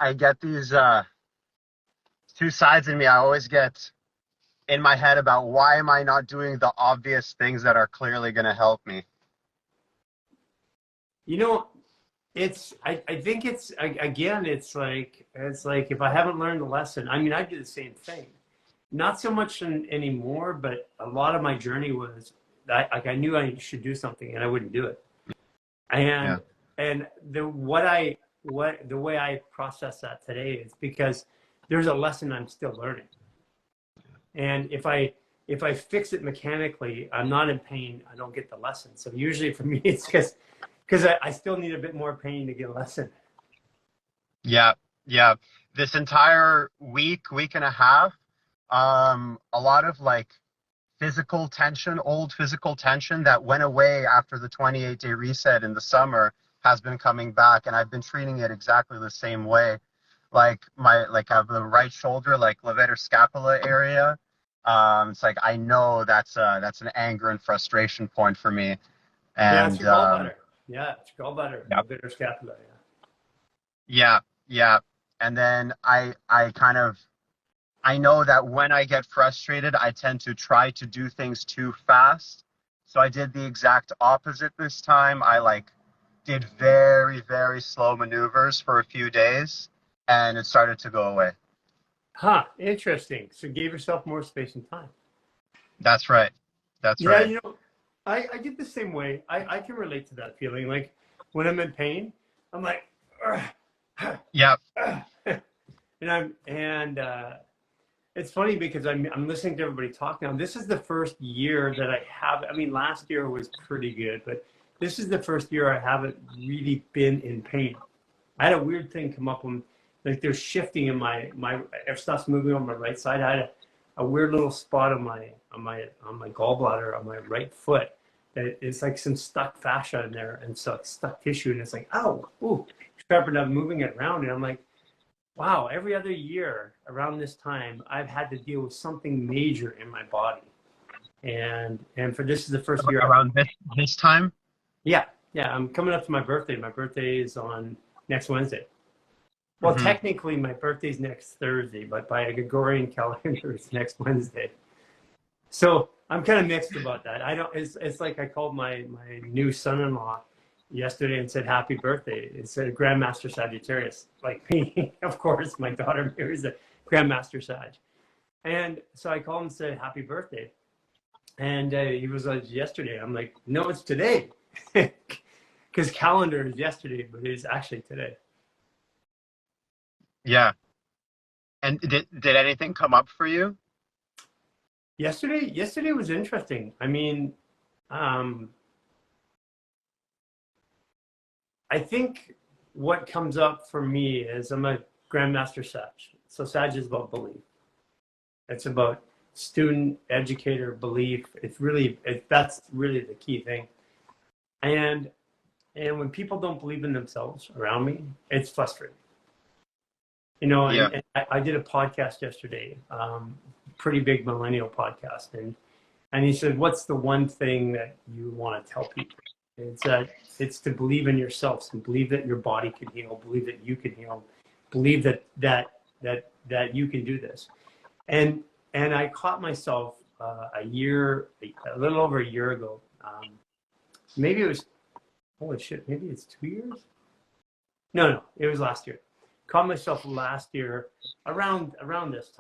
I get these two sides in me. I always get in my head about why am I not doing the obvious things that are clearly going to help me. You know, I think again, it's like if I haven't learned the lesson, I mean, I do the same thing. Not so much anymore, but a lot of my journey was that like I knew I should do something and I wouldn't do it. Yeah. And the way I process that today is because there's a lesson I'm still learning. And if I fix it mechanically, I'm not in pain. I don't get the lesson. So usually for me, it's because I still need a bit more pain to get a lesson. Yeah. Yeah. This entire week and a half, a lot of like physical tension, old physical tension that went away after the 28-day reset in the summer has been coming back, and I've been treating it exactly the same way. Like I have the right shoulder, like levator scapula area. It's like I know that's an anger and frustration point for me, Yeah, it's and your gallbladder. Yeah, it's your gallbladder, yeah, the bitter scapula. yeah, yeah. And then I know that when I get frustrated, I tend to try to do things too fast. So I did the exact opposite this time. I like did very, very slow maneuvers for a few days and it started to go away. Huh, interesting. So give yourself more space and time. That's right. That's Yeah, right. you know, I get the same way. I can relate to that feeling. Like when I'm in pain, I'm like, "Ugh, Yep. ugh," and it's funny because I'm listening to everybody talk now. This is the first year that I have. I mean, last year was pretty good, but this is the first year I haven't really been in pain. I had a weird thing come up when like there's shifting in my if stuff's moving on my right side. I had a weird little spot on my gallbladder on my right foot that it's like some stuck fascia in there and so it's stuck tissue and it's like oh ooh sharpened up moving it around and I'm like wow every other year around this time I've had to deal with something major in my body and for this is the first year Around this time. yeah I'm coming up to my birthday. My birthday is on next Wednesday. Well, Hmm. technically, my birthday's next Thursday, but by a Gregorian calendar, it's next Wednesday. So I'm kind of mixed about that. I don't. It's like I called my new son-in-law yesterday and said happy birthday. It said Grandmaster Sagittarius, like me. Of course, my daughter marries a Grandmaster Sag, and so I called him and said happy birthday, and he was like yesterday. I'm like, no, it's today, because calendar is yesterday, but it is actually today. Yeah. And did anything come up for you? Yesterday was interesting. I mean, um, I think what comes up for me is I'm a Grandmaster Sag. So Sag is about belief. It's about student, educator, belief. That's really the key thing. And and when people don't believe in themselves around me, it's frustrating. You know, Yeah. and I did a podcast yesterday, pretty big millennial podcast, and he said, "What's the one thing that you want to tell people?" It's that it's to believe in yourselves and believe that your body can heal, believe that you can heal, believe that you can do this. And and I caught myself a little over a year ago. Maybe it was holy shit. Maybe it's 2 years. No, it was last year. Caught myself last year around this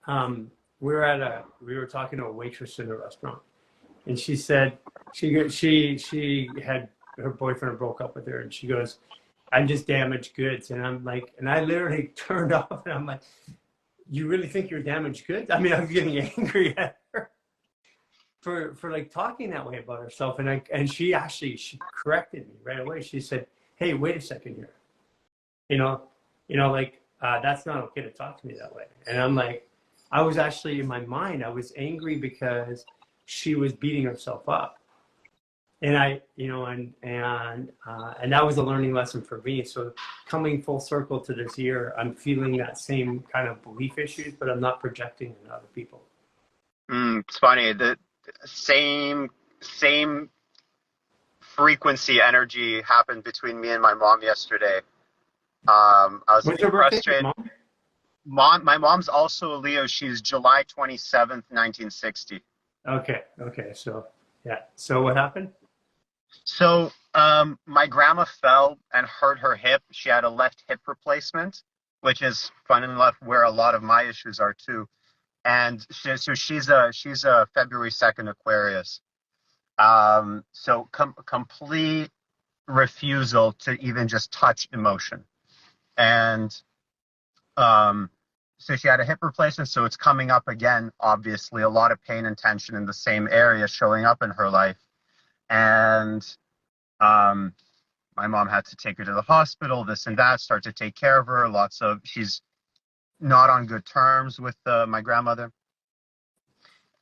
time. We were talking to a waitress in a restaurant, and she said she had her boyfriend broke up with her, and she goes, "I'm just damaged goods," and I'm like, and I literally turned off, and I'm like, "You really think you're damaged goods?" I mean, I was getting angry at her for like talking that way about herself, and she corrected me right away. She said, "Hey, wait a second here, you know, like that's not okay to talk to me that way," and I'm like. I was actually in my mind, I was angry because she was beating herself up. And and that was a learning lesson for me. So coming full circle to this year, I'm feeling that same kind of belief issues, but I'm not projecting on other people. It's funny. The same frequency energy happened between me and my mom yesterday. I was When's getting your birthday, frustrated. Mom? My mom's also a Leo. She's July 27th, 1960. Okay, okay. So yeah. So what happened? So, my grandma fell and hurt her hip. She had a left hip replacement, which is fun enough where a lot of my issues are too. And so she's a February 2nd Aquarius. So complete refusal to even just touch emotion. And um, so she had a hip replacement, so it's coming up again. Obviously, a lot of pain and tension in the same area showing up in her life. And um, my mom had to take her to the hospital, this and that, start to take care of her. She's not on good terms with my grandmother.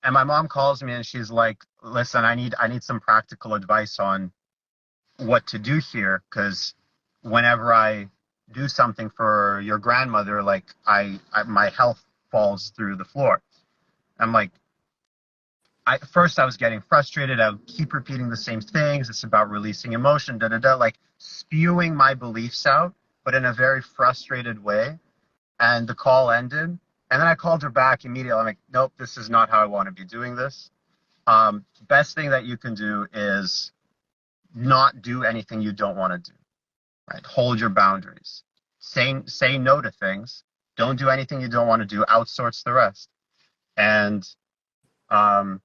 And my mom calls me and she's like, "Listen, I need some practical advice on what to do here, because whenever I do something for your grandmother, like my health falls through the floor." I'm like, first I was getting frustrated. I would keep repeating the same things. It's about releasing emotion, da da da, like spewing my beliefs out, but in a very frustrated way. And the call ended. And then I called her back immediately. I'm like, nope, this is not how I want to be doing this. Best thing that you can do is not do anything you don't want to do, right? Hold your boundaries. Say no to things. Don't do anything you don't want to do. Outsource the rest. And um,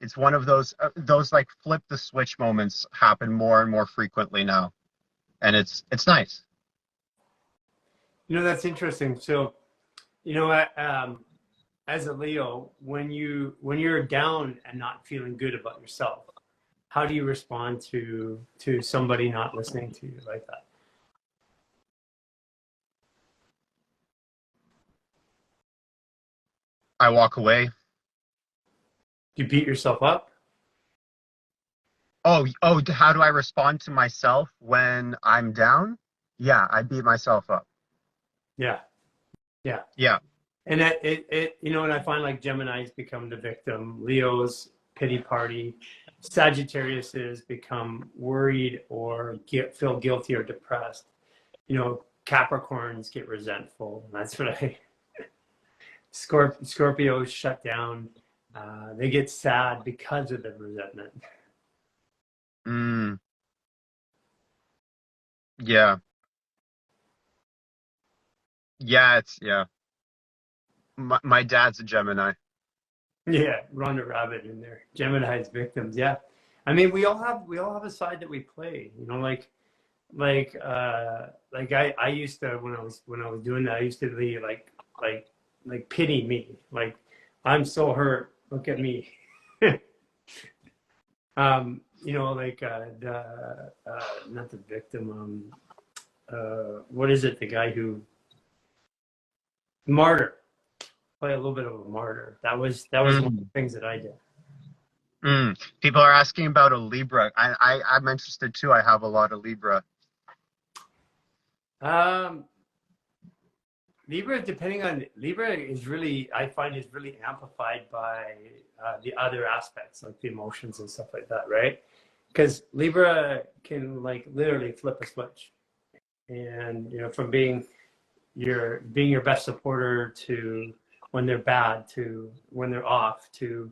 it's one of those like flip the switch moments happen more and more frequently now, and it's nice. You know, that's interesting. So, you know, as a Leo, when you're down and not feeling good about yourself, how do you respond to somebody not listening to you like that? I walk away. Do you beat yourself up? Oh, how do I respond to myself when I'm down? Yeah, I beat myself up. Yeah, yeah. Yeah. And you know, and I find like Gemini's become the victim, Leo's pity party, Sagittarius's become worried or feel guilty or depressed. You know, Capricorns get resentful. That's what I Scorpios shut down. They get sad because of the resentment. Mm, yeah. Yeah. My dad's a Gemini. Yeah, Ronda Rabbit in there. Gemini's victims. Yeah, I mean, we all have a side that we play. You know, like I used to when I was doing that. I used to be like pity me. Like I'm so hurt. Look at me. You know, like the not the victim. What is it? The guy who martyr. Play a little bit of a martyr. That was one of the Mm, things that I did. People are asking about a Libra. I'm interested too. I have a lot of Libra. Um, Libra is really, I find, is really amplified by the other aspects like the emotions and stuff like that, right? Because Libra can like literally flip a switch, and you know, from being your best supporter to when they're bad to when they're off to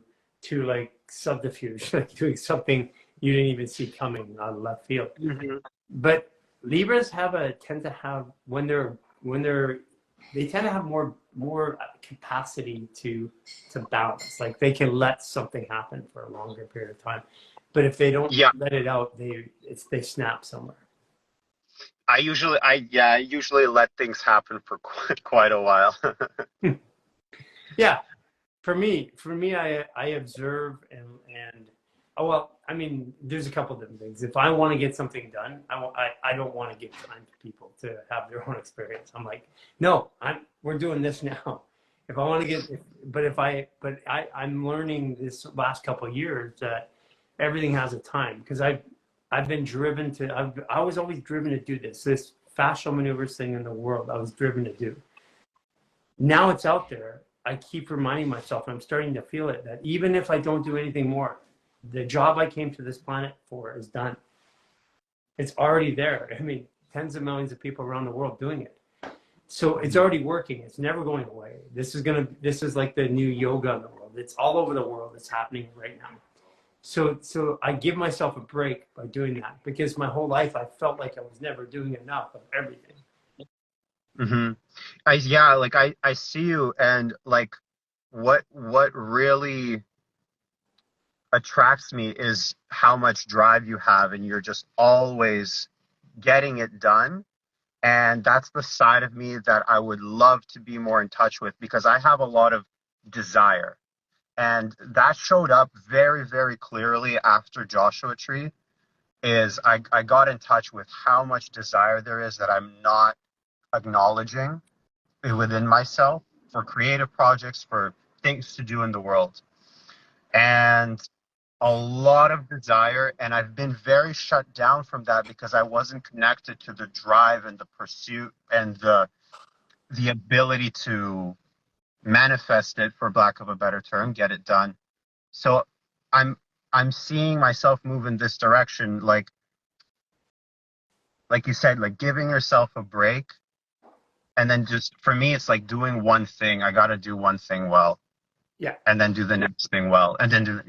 like subterfuge, like doing something you didn't even see coming out of left field. Hmm. But Libras tend to have when they're they tend to have more capacity to balance. Like they can let something happen for a longer period of time. But if they don't Yeah, let it out, they snap somewhere. I usually let things happen for quite a while. Yeah, for me, I observe and oh well. I mean, there's a couple different things. If I want to get something done, I don't want to give time to people to have their own experience. I'm like, no, we're doing this now. If I want to get, I'm learning this last couple of years that everything has a time because I've been driven to. I was always driven to do this fascial maneuvers thing in the world. I was driven to do. Now it's out there. I keep reminding myself, and I'm starting to feel it, that even if I don't do anything more, the job I came to this planet for is done. It's already there. I mean, tens of millions of people around the world doing it. So it's already working. It's never going away. This is like the new yoga in the world. It's all over the world. It's happening right now. So I give myself a break by doing that, because my whole life I felt like I was never doing enough of everything. Mm-hmm. I see you, and like what really attracts me is how much drive you have, and you're just always getting it done. And that's the side of me that I would love to be more in touch with, because I have a lot of desire. And that showed up very, very clearly after Joshua Tree. Is I got in touch with how much desire there is that I'm not acknowledging within myself for creative projects, for things to do in the world. And a lot of desire, and I've been very shut down from that because I wasn't connected to the drive and the pursuit and the ability to manifest it, for lack of a better term, get it done. So I'm I'm seeing myself move in this direction, like you said, like giving yourself a break, and then just for me it's like doing one thing. I got to do one thing well, Yeah. and then do the next thing well, and then do.